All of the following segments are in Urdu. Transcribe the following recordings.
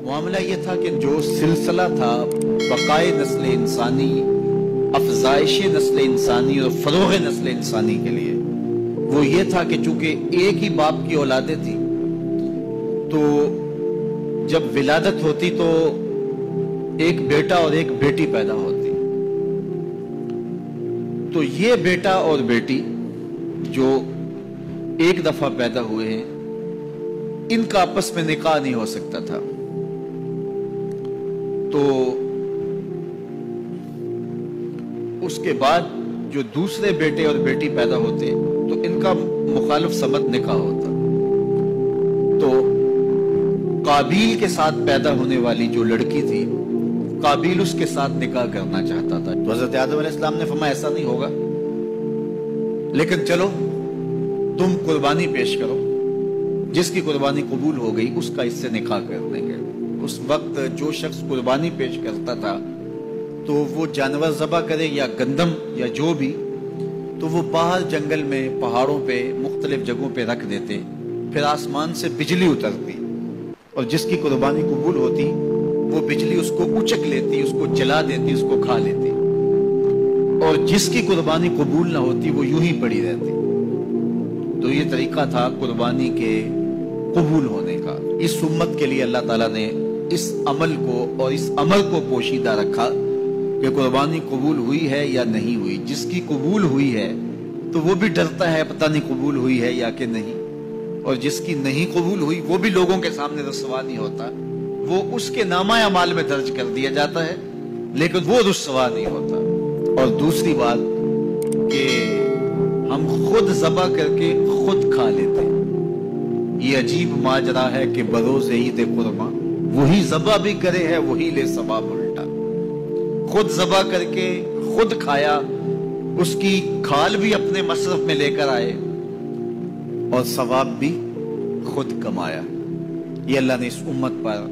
معاملہ یہ تھا کہ جو سلسلہ تھا بقائے نسل انسانی، افزائش نسل انسانی اور فروغ نسل انسانی کے لیے، وہ یہ تھا کہ چونکہ ایک ہی باپ کی اولادیں تھیں، تو جب ولادت ہوتی تو ایک بیٹا اور ایک بیٹی پیدا ہوتی، تو یہ بیٹا اور بیٹی جو ایک دفعہ پیدا ہوئے ہیں، ان کا آپس میں نکاح نہیں ہو سکتا تھا، تو اس کے بعد جو دوسرے بیٹے اور بیٹی پیدا ہوتے تو ان کا مخالف سمت نکاح ہوتا۔ تو قابیل کے ساتھ پیدا ہونے والی جو لڑکی تھی، قابیل اس کے ساتھ نکاح کرنا چاہتا تھا، تو حضرت آدم علیہ السلام نے فرمایا ایسا نہیں ہوگا، لیکن چلو تم قربانی پیش کرو، جس کی قربانی قبول ہو گئی اس کا اس سے نکاح کر دیں گے۔ اس وقت جو شخص قربانی پیش کرتا تھا تو وہ جانور ذبح کرے یا گندم یا جو بھی، تو وہ باہر جنگل میں، پہاڑوں پہ، مختلف جگہوں پہ رکھ دیتے، پھر آسمان سے بجلی اترتی اور جس کی قربانی قبول ہوتی وہ بجلی اس کو اچک لیتی، اس کو جلا دیتی، اس کو کھا لیتی، اور جس کی قربانی قبول نہ ہوتی وہ یوں ہی پڑی رہتی۔ تو یہ طریقہ تھا قربانی کے قبول ہونے کا۔ اس امت کے لیے اللہ تعالیٰ نے اس عمل کو اور اس عمل کو پوشیدہ رکھا کہ قربانی قبول ہوئی ہے یا نہیں ہوئی۔ جس کی قبول ہوئی ہے تو وہ بھی ڈرتا ہے پتہ نہیں قبول ہوئی ہے یا کہ نہیں، اور جس کی نہیں قبول ہوئی وہ بھی لوگوں کے سامنے رسوا نہیں ہوتا، وہ اس کے نامہ اعمال میں درج کر دیا جاتا ہے لیکن وہ رسوا نہیں ہوتا۔ اور دوسری بات کہ ہم خود ذبح کر کے خود کھا لیتے ہیں۔ یہ عجیب ماجرا ہے کہ بروز عید قرباں وہی ذبح بھی کرے ہے وہی لے ثواب الٹا۔ خود ذبح کر کے خود کھایا، اس کی کھال بھی اپنے مصرف میں لے کر آئے اور ثواب بھی خود کمایا۔ یہ اللہ نے اس امت پر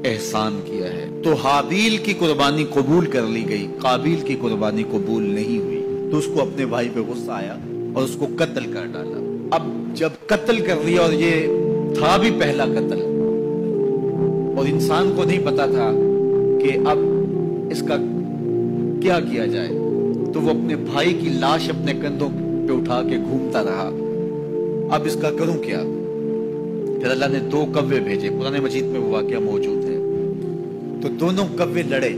احسان کیا ہے۔ تو حابیل کی قربانی قبول کر لی گئی، قابیل کی قربانی قبول نہیں ہوئی، تو اس کو اپنے بھائی پہ غصہ آیا اور اس کو قتل کر ڈالا۔ اب جب قتل کر لیا، اور یہ تھا بھی پہلا قتل، اور انسان کو نہیں پتا تھا کہ اب اس کا کیا کیا جائے، تو وہ اپنے بھائی کی لاش اپنے کندھوں پہ اٹھا کے گھومتا رہا، اب اس کا کروں کیا؟ پھر اللہ نے 2 کوے بھیجے، قرآن مجید میں وہ واقعہ موجود ہے۔ تو دونوں کوے لڑے،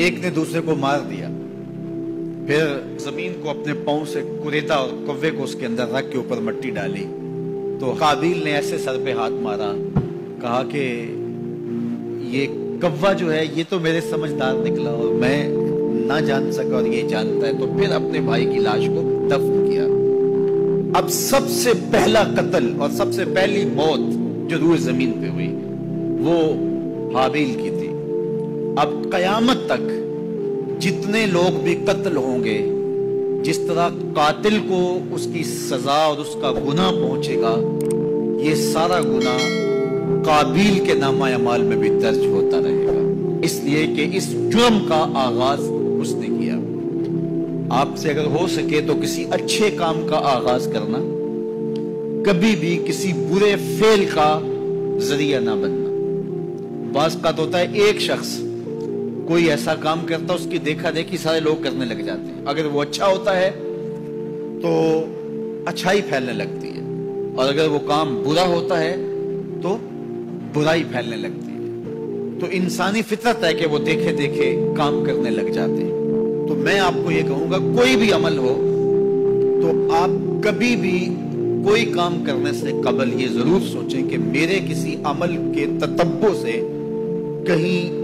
ایک نے دوسرے کو مار دیا، پھر زمین کو اپنے پاؤں سے کریدا اور کوے کو اس کے اندر رکھ کے اوپر مٹی ڈالی۔ تو قابیل نے ایسے سر پہ ہاتھ مارا، کہا کہ یہ کوا جو ہے یہ تو میرے سمجھدار نکلا اور میں نہ جان سکا اور یہ جانتا ہے، تو پھر اپنے بھائی کی لاش کو دفن کیا۔ اب سب سے پہلا قتل اور سب سے پہلی موت جو روئے زمین پہ ہوئی وہ حابیل کی تھی۔ اب قیامت تک جتنے لوگ بھی قتل ہوں گے، جس طرح قاتل کو اس کی سزا اور اس کا گناہ پہنچے گا، یہ سارا گناہ قابیل کے نامہ اعمال میں بھی درج ہوتا رہے گا، اس لیے کہ اس جرم کا آغاز اس نے کیا۔ آپ سے اگر ہو سکے تو کسی اچھے کام کا آغاز کرنا، کبھی بھی کسی برے فعل کا ذریعہ نہ بننا۔ بعض اوقات ہوتا ہے ایک شخص کوئی ایسا کام کرتا، اس کی دیکھا دیکھی سارے لوگ کرنے لگ جاتے ہیں، اگر وہ اچھا ہوتا ہے تو اچھائی پھیلنے لگتی ہے، اور اگر وہ کام برا ہوتا ہے تو برائی پھیلنے لگتی ہے۔ تو انسانی فطرت ہے کہ وہ دیکھے دیکھے کام کرنے لگ جاتے ہیں۔ تو میں آپ کو یہ کہوں گا، کوئی بھی عمل ہو تو آپ کبھی بھی کوئی کام کرنے سے قبل یہ ضرور سوچیں کہ میرے کسی عمل کے تتبع سے کہیں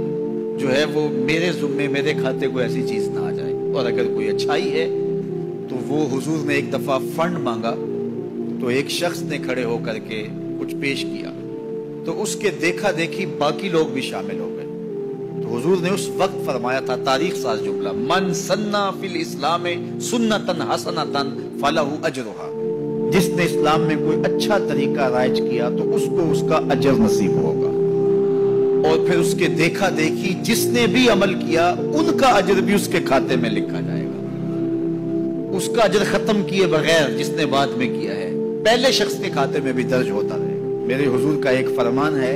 جو ہے وہ میرے ذمے، میرے کھاتے کو ایسی چیز نہ آ جائے۔ اور اگر کوئی اچھائی ہے تو وہ حضور نے ایک دفعہ فنڈ مانگا، تو ایک شخص نے کھڑے ہو کر کے کچھ پیش کیا، تو اس کے دیکھا دیکھی باقی لوگ بھی شامل ہو گئے۔ تو حضور نے اس وقت فرمایا تھا تاریخ ساز جملہ، من سنّا فی الاسلام سنتن حسنتن فلہ اجرھا، جس نے اسلام میں کوئی اچھا طریقہ رائج کیا تو اس کو اس کا اجر نصیب ہوگا، اور پھر اس کے دیکھا دیکھی جس نے بھی عمل کیا ان کا اجر بھی اس کے کھاتے میں لکھا جائے گا، اس کا اجر ختم کیے بغیر جس نے بعد میں کیا ہے پہلے شخص کے کھاتے میں بھی درج ہوتا رہے۔ میرے حضور کا ایک فرمان ہے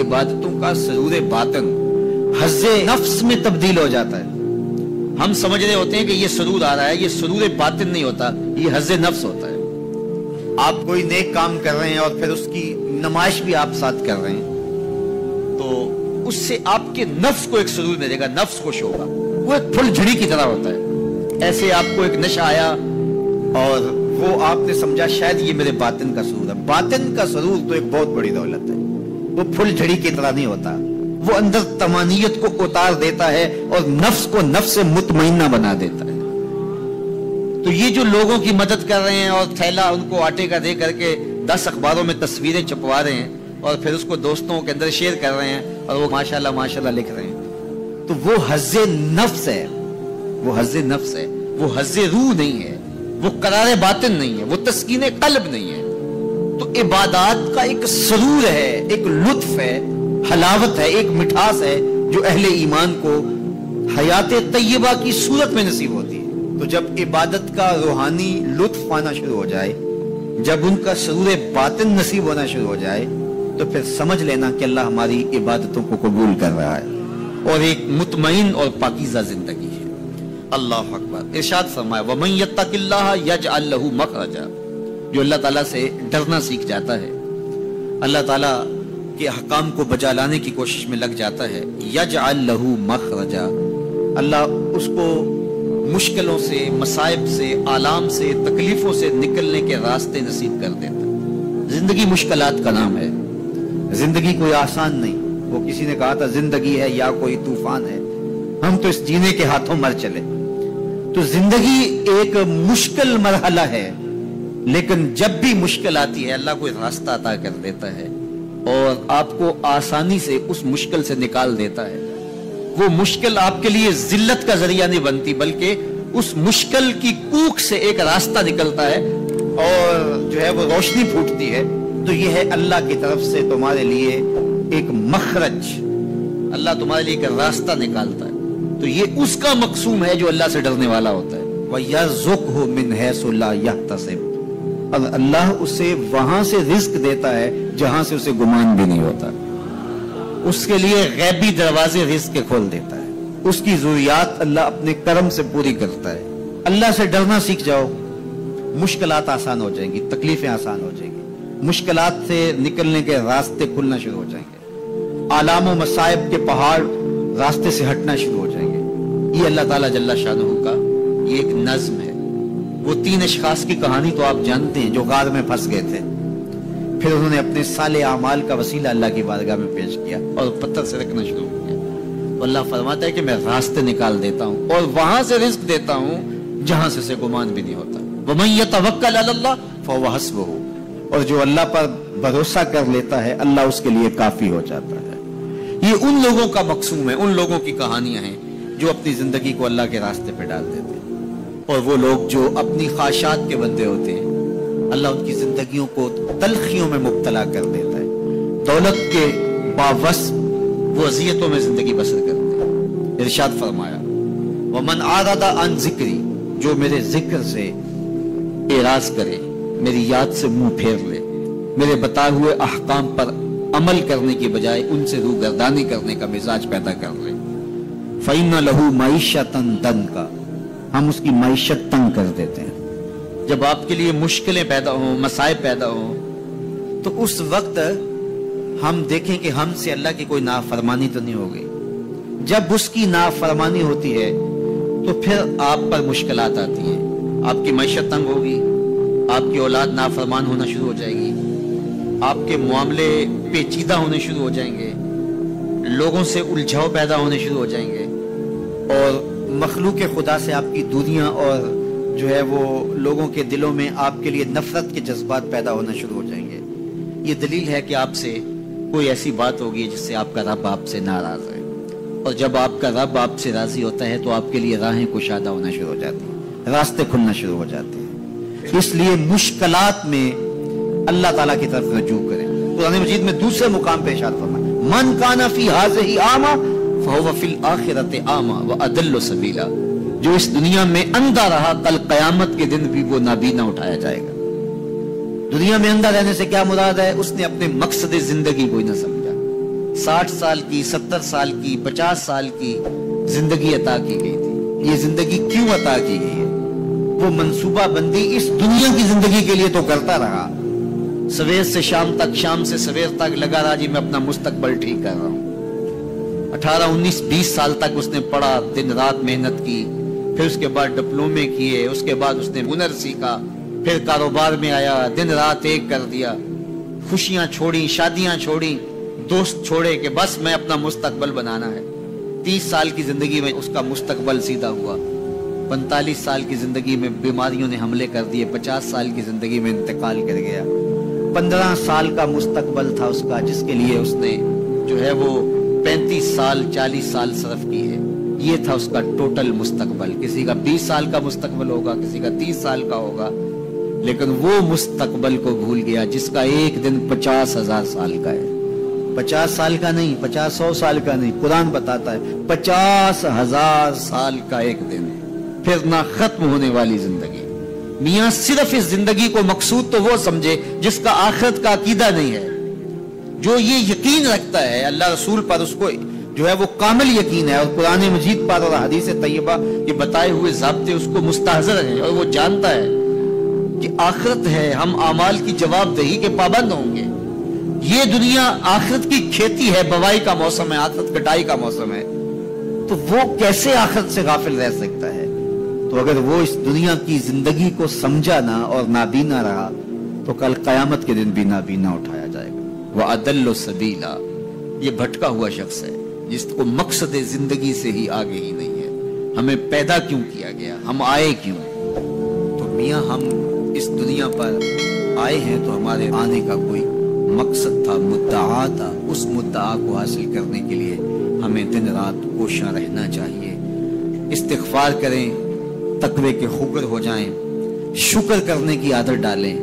عبادتوں کا سرور باطن حظ نفس میں تبدیل ہو جاتا ہے. ہم سمجھ رہے ہوتے ہیں کہ یہ سرور آ رہا ہے، یہ سرور باطن نہیں ہوتا، یہ حظ نفس ہوتا ہے. آپ کوئی نیک کام کر رہے ہیں اور پھر اس کی نمائش بھی آپ ساتھ کر رہے ہیں، تو اس سے آپ کے نفس کو ایک سرور ملے گا، نفس خوش ہوگا. وہ ایک پھل جھڑی کی طرح ہوتا ہے. ایسے آپ کو ایک نشہ آیا اور وہ آپ نے سمجھا شاید یہ میرے باطن کا سرور ہے. باطن کا سرور تو ایک بہت بڑی دولت ہے. وہ پھل جھڑی کی طرح نہیں ہوتا. وہ اندر طمانیت کو اتار دیتا ہے اور نفس کو نفس مطمئنہ بنا دیتا ہے. تو یہ جو لوگوں کی مدد کر رہے ہیں اور تھیلا ان کو آٹے کا دے کر کے 10 اخباروں میں تصویریں چھپوا رہے ہیں اور پھر اس کو دوستوں کے اندر شیئر کر رہے ہیں اور وہ ماشاءاللہ ماشاءاللہ لکھ رہے ہیں، تو وہ حظ نفس ہے. وہ حظ نفس ہے، وہ حظ روح نہیں ہے، وہ قرار باطن نہیں ہے، وہ تسکین قلب نہیں ہے. تو عبادات کا ایک سرور ہے، ایک لطف ہے، حلاوت ہے، ایک مٹھاس ہے جو اہل ایمان کو حیات طیبہ کی صورت میں نصیب ہوتی ہے. تو جب عبادت کا روحانی لطف آنا شروع ہو جائے، جب ان کا سرور باطن نصیب ہونا شروع ہو جائے، تو پھر سمجھ لینا کہ اللہ ہماری عبادتوں کو قبول کر رہا ہے اور ایک مطمئن اور پاکیزہ زندگی ہے. اللہ اکبر. ارشاد فرمایا وَمَن يَتَّقِ اللَّهَ يَجْعَل لَّهُ مَخْرَجًا. جو اللہ تعالیٰ سے ڈرنا سیکھ جاتا ہے، اللہ تعالیٰ کے احکام کو بجا لانے کی کوشش میں لگ جاتا ہے، یجعل لہ مخرجا، اللہ اس کو مشکلوں سے، مصائب سے، آلام سے، تکلیفوں سے نکلنے کے راستے نصیب کر دیتا ہے. زندگی مشکلات کا نام ہے، زندگی کوئی آسان نہیں. وہ کسی نے کہا تھا زندگی ہے یا کوئی طوفان ہے، ہم تو اس جینے کے ہاتھوں مر چلے. تو زندگی ایک مشکل مرحلہ ہے، لیکن جب بھی مشکل آتی ہے اللہ کوئی راستہ عطا کر دیتا ہے اور آپ کو آسانی سے اس مشکل سے نکال دیتا ہے. وہ مشکل آپ کے لیے ذلت کا ذریعہ نہیں بنتی، بلکہ اس مشکل کی کوکھ سے ایک راستہ نکلتا ہے اور جو ہے وہ روشنی پھوٹتی ہے. تو یہ ہے اللہ کی طرف سے تمہارے لیے ایک مخرج، اللہ تمہارے لیے ایک راستہ نکالتا ہے. تو یہ اس کا مقصوم ہے جو اللہ سے ڈرنے والا ہوتا ہے. وَيَرْزُقْهُ مِنْ حَيْثُ لَا يَحْتَسِبُ. اور اللہ اسے وہاں سے رزق دیتا ہے جہاں سے اسے گمان بھی نہیں ہوتا. اس کے لیے غیبی دروازے رزق کے کھول دیتا ہے. اس کی ضروریات اللہ اپنے کرم سے پوری کرتا ہے. اللہ سے ڈرنا سیکھ جاؤ، مشکلات آسان ہو جائیں گی، تکلیفیں آسان ہو جائیں گی، مشکلات سے نکلنے کے راستے کھلنا شروع ہو جائیں گے، آلام و مصائب کے پہاڑ راستے سے ہٹنا شروع ہو جائیں گے. یہ اللہ تعالیٰ جل شانہ کا یہ ایک نظم ہے. وہ 3 اشخاص کی کہانی تو آپ جانتے ہیں جو غار میں پھنس گئے تھے، پھر انہوں نے اپنے صالح اعمال کا وسیلہ اللہ کی بارگاہ میں پیش کیا اور پتھر سے رکھنا شروع کیا. تو اللہ فرماتا ہے کہ میں راستے نکال دیتا ہوں اور وہاں سے رزق دیتا ہوں جہاں سے اسے گمان بھی نہیں ہوتا. وَمَن يَتَوَكَّلْ عَلَى اللَّهِ فَهُوَ حَسْبُهُ. اور جو اللہ پر بھروسہ کر لیتا ہے اللہ اس کے لیے کافی ہو جاتا ہے. یہ ان لوگوں کا مقصوم ہے، ان لوگوں کی کہانیاں ہیں جو اپنی زندگی کو اللہ کے راستے پہ ڈال دیتے ہیں. اور وہ لوگ جو اپنی خواہشات کے بندے ہوتے ہیں، اللہ ان کی زندگیوں کو تلخیوں میں مبتلا کر دیتا ہے. دولت کے باوس وہ اذیتوں میں زندگی بسر کرتے ہیں. ارشاد فرمایا وَمَنْ عَرَضَ عَنْ ذِكْرِي. جو میرے ذکر سے اعراض کرے، میری یاد سے منہ پھیر لے، میرے بتائے ہوئے احکام پر عمل کرنے کی بجائے ان سے روگردانی کرنے کا مزاج پیدا کر لے، فَإِنَّ لَهُ مَعِيشَةً ضَنْكَ. ہم اس کی معیشت تنگ کر دیتے ہیں. جب آپ کے لیے مشکلیں پیدا ہوں، مسائب پیدا ہوں، تو اس وقت ہم دیکھیں کہ ہم سے اللہ کی کوئی نافرمانی تو نہیں ہوگی. جب اس کی نافرمانی ہوتی ہے تو پھر آپ پر مشکلات آتی ہیں، آپ کی معیشت تنگ ہوگی، آپ کی اولاد نافرمان ہونا شروع ہو جائے گی، آپ کے معاملے پیچیدہ ہونے شروع ہو جائیں گے، لوگوں سے الجھاؤ پیدا ہونے شروع ہو جائیں گے، اور مخلوق خدا سے آپ کی دوریاں اور جو ہے وہ لوگوں کے دلوں میں آپ کے لیے نفرت کے جذبات پیدا ہونا شروع ہو جائیں گے. یہ دلیل ہے کہ آپ سے کوئی ایسی بات ہوگی جس سے آپ کا رب آپ سے ناراض ہے، اور جب آپ کا رب آپ سے راضی ہوتا ہے تو آپ کے لیے راہیں کشادہ ہونا شروع ہو جاتی ہیں، راستے کھلنا شروع ہو جاتے ہیں. اس لیے مشکلات میں اللہ تعالیٰ کی طرف رجوع کریں. قرآن مجید میں دوسرے مقام پہ ارشاد فرمایا من کان فی ہذہ اعمی فہو فی الآخرۃ اعمی واضل سبیلا. جو اس دنیا میں اندھا رہا کل قیامت کے دن بھی وہ نابینا اٹھایا جائے گا. دنیا میں اندھا رہنے سے کیا مراد ہے؟ اس نے اپنے مقصد زندگی کو ہی نہ سمجھا۔ 60 سال کی، 70 سال کی، 50 سال کی زندگی عطا کی گئی تھی۔ یہ زندگی کیوں عطا کی گئی ہے؟ وہ منصوبہ بندی اس دنیا کی زندگی کے لیے تو کرتا رہا، سویر سے شام تک، شام سے سویر تک لگا رہا جی میں اپنا مستقبل ٹھیک کر رہا ہوں۔ 18 19 20 سال تک اس نے پڑھا، دن رات محنت کی، پھر اس کے بعد ڈپلومے کیے، اس کے بعد اس نے ہنر سیکھا، پھر کاروبار میں آیا، دن رات ایک کر دیا، خوشیاں چھوڑی، شادیاں چھوڑی، دوست چھوڑے کہ بس میں اپنا مستقبل بنانا ہے۔ 30 سال کی زندگی میں اس کا مستقبل سیدھا ہوا، 45 سال کی زندگی میں بیماریوں نے حملے کر دیے، 50 سال کی زندگی میں انتقال کر گیا۔ 15 سال کا مستقبل تھا اس کا، جس کے لیے اس نے جو ہے وہ 35 سال 40 سال صرف کی ہے۔ یہ تھا اس کا ٹوٹل مستقبل۔ کسی کا 20 سال کا مستقبل ہوگا، کسی کا 30 سال کا ہوگا، لیکن وہ مستقبل کو بھول گیا جس کا ایک دن 50,000 سال کا ہے۔ 50 سال کا نہیں، 50-100 سال کا نہیں، قرآن بتاتا ہے 50,000 سال کا ایک دن، پھر نہ ختم ہونے والی زندگی۔ میاں صرف اس زندگی کو مقصود تو وہ سمجھے جس کا آخرت کا عقیدہ نہیں ہے، جو یہ یقین رکھتا ہے اللہ رسول پر، اس کو جو ہے وہ کامل یقین ہے، اور قرآن مجید پر اور حدیث طیبہ یہ بتائے ہوئے ضابطے اس کو مستحضر ہیں، اور وہ جانتا ہے کہ آخرت ہے، ہم اعمال کی جواب دہی کے پابند ہوں گے۔ یہ دنیا آخرت کی کھیتی ہے، بوائی کا موسم ہے، آخرت کٹائی کا موسم ہے، تو وہ کیسے آخرت سے غافل رہ سکتا ہے؟ تو اگر وہ اس دنیا کی زندگی کو سمجھا نہ اور نابینا رہا تو کل قیامت کے دن بھی نابینا اٹھایا جائے گا۔ وَأَضَلُّ سَبِيلًا، یہ بھٹکا ہوا شخص ہے جس کو مقصد زندگی سے ہی آگے ہی نہیں ہے۔ ہمیں پیدا کیوں کیا گیا؟ ہم آئے کیوں؟ تو میاں ہم اس دنیا پر آئے ہیں تو ہمارے آنے کا کوئی مقصد تھا، مدعا تھا۔ اس مدعا کو حاصل کرنے کے لیے ہمیں دن رات کوشاں رہنا چاہیے، استغفار کریں، تقوی کے خوگر ہو جائیں، شکر کرنے کی عادت ڈالیں۔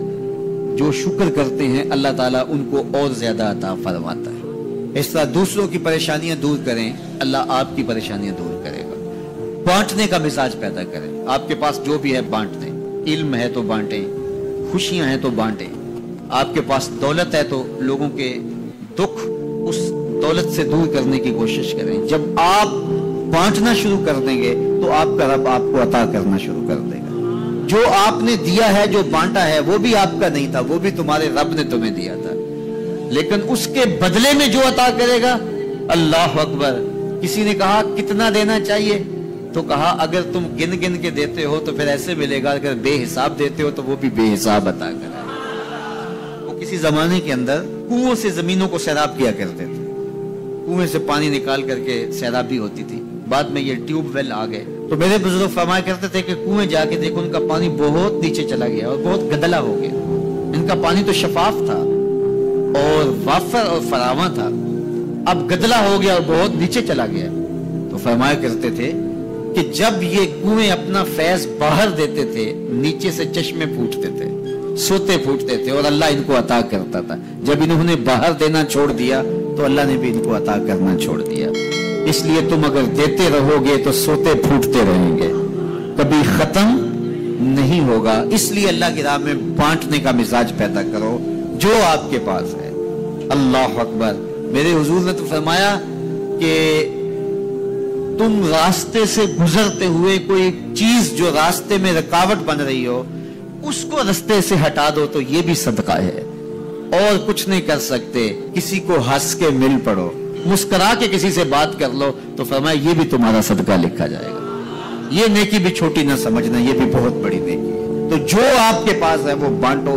جو شکر کرتے ہیں اللہ تعالیٰ ان کو اور زیادہ عطا فرماتا ہے۔ اس طرح دوسروں کی پریشانیاں دور کریں، اللہ آپ کی پریشانیاں دور کرے گا۔ بانٹنے کا مزاج پیدا کریں، آپ کے پاس جو بھی ہے بانٹ دیں، علم ہے تو بانٹیں، خوشیاں ہیں تو بانٹیں، آپ کے پاس دولت ہے تو لوگوں کے دکھ اس دولت سے دور کرنے کی کوشش کریں۔ جب آپ بانٹنا شروع کر دیں گے تو آپ کا رب آپ کو عطا کرنا شروع کر دے گا۔ جو آپ نے دیا ہے، جو بانٹا ہے، وہ بھی آپ کا نہیں تھا، وہ بھی تمہارے رب نے تمہیں دیا تھا، لیکن اس کے بدلے میں جو عطا کرے گا، اللہ اکبر۔ کسی نے کہا کتنا دینا چاہیے؟ تو کہا اگر تم گن گن کے دیتے ہو تو پھر ایسے ملے گا، اگر بے حساب دیتے ہو تو وہ بھی بے حساب عطا کرے گا۔ وہ کسی زمانے کے اندر کنووں سے زمینوں کو سیراب کیا کرتے تھے، کنویں سے پانی نکال کر کے سیرابی ہوتی تھی۔ بعد میں یہ ٹیوب ویل آ گئے تو میرے بزرگ فرمایا کرتے تھے کہ کنویں جا کے دیکھو، ان کا پانی بہت نیچے چلا گیا اور بہت گدلا ہو گیا۔ ان کا پانی تو شفاف تھا اور وافر اور فراواں تھا، اب گدلا ہو گیا اور بہت نیچے چلا گیا۔ تو فرمایا کرتے تھے کہ جب یہ کنویں اپنا فیض باہر دیتے تھے، نیچے سے چشمے پھوٹتے تھے، سوتے پھوٹتے تھے، اور اللہ ان کو عطا کرتا تھا۔ جب انہوں نے باہر دینا چھوڑ دیا تو اللہ نے بھی ان کو عطا کرنا چھوڑ دیا۔ اس لیے تم اگر دیتے رہو گے تو سوتے پھوٹتے رہیں گے، کبھی ختم نہیں ہوگا۔ اس لیے اللہ کی راہ میں بانٹنے کا مزاج پیدا کرو جو آپ کے پاس ہے۔ اللہ اکبر۔ میرے حضور نے تو فرمایا کہ تم راستے سے گزرتے ہوئے کوئی چیز جو راستے میں رکاوٹ بن رہی ہو اس کو راستے سے ہٹا دو تو یہ بھی صدقہ ہے، اور کچھ نہیں کر سکتے، کسی کو ہنس کے مل پڑو، مسکرا کے کسی سے بات کر لو تو فرمایا یہ بھی تمہارا صدقہ لکھا جائے گا۔ یہ نیکی بھی چھوٹی نہ سمجھنا، یہ بھی بہت بڑی نیکی ہے۔ تو جو آپ کے پاس ہے وہ بانٹو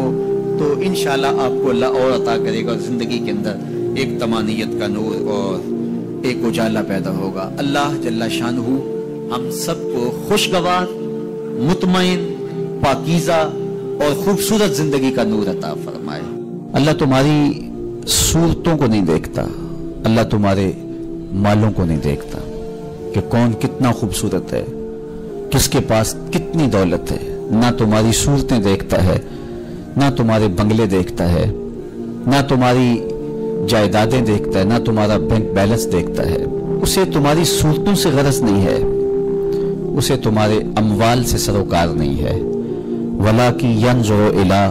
تو انشاءاللہ آپ کو اللہ اور عطا کرے گا، اور زندگی کے اندر ایک تمانیت کا نور اور ایک اجالا پیدا ہوگا۔ اللہ جل شانہ ہم سب کو خوشگوار، مطمئن، پاکیزہ اور خوبصورت زندگی کا نور عطا فرمائے۔ اللہ تمہاری صورتوں کو نہیں دیکھتا، اللہ تمہارے مالوں کو نہیں دیکھتا کہ کون کتنا خوبصورت ہے، کس کے پاس کتنی دولت ہے۔ نہ تمہاری صورتیں دیکھتا ہے، نہ تمہارے بنگلے دیکھتا ہے، نہ تمہاری جائیدادیں دیکھتا ہے، نہ تمہارا بینک بیلنس دیکھتا ہے۔ اسے تمہاری صورتوں سے غرض نہیں ہے، اسے تمہارے اموال سے سروکار نہیں ہے۔ وَلَٰكِن يَنظُرُ إِلَىٰ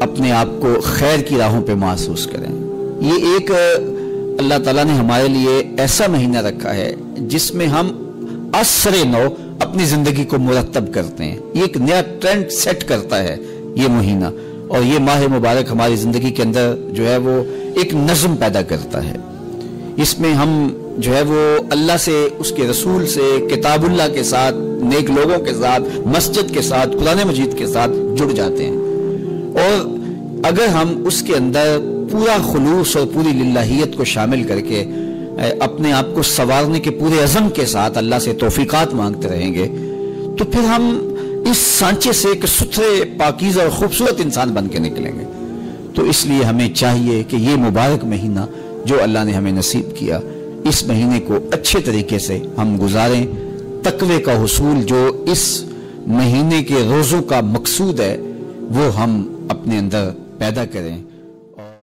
اپنے آپ کو خیر کی راہوں پہ محسوس کریں۔ یہ ایک اللہ تعالیٰ نے ہمارے لیے ایسا مہینہ رکھا ہے جس میں ہم اثر نو اپنی زندگی کو مرتب کرتے ہیں، یہ ایک نیا ٹرینڈ سیٹ کرتا ہے یہ مہینہ، اور یہ ماہ مبارک ہماری زندگی کے اندر جو ہے وہ ایک نظم پیدا کرتا ہے۔ اس میں ہم جو ہے وہ اللہ سے، اس کے رسول سے، کتاب اللہ کے ساتھ، نیک لوگوں کے ساتھ، مسجد کے ساتھ، قرآن مجید کے ساتھ جڑ جاتے ہیں، اور اگر ہم اس کے اندر پورا خلوص اور پوری للہیت کو شامل کر کے اپنے آپ کو سنوارنے کے پورے عزم کے ساتھ اللہ سے توفیقات مانگتے رہیں گے، تو پھر ہم اس سانچے سے ایک ستھرے، پاکیزہ اور خوبصورت انسان بن کے نکلیں گے۔ تو اس لیے ہمیں چاہیے کہ یہ مبارک مہینہ جو اللہ نے ہمیں نصیب کیا، اس مہینے کو اچھے طریقے سے ہم گزاریں، تقوی کا حصول جو اس مہینے کے روزوں کا مقصود ہے وہ ہم اپنے اندر پیدا کریں۔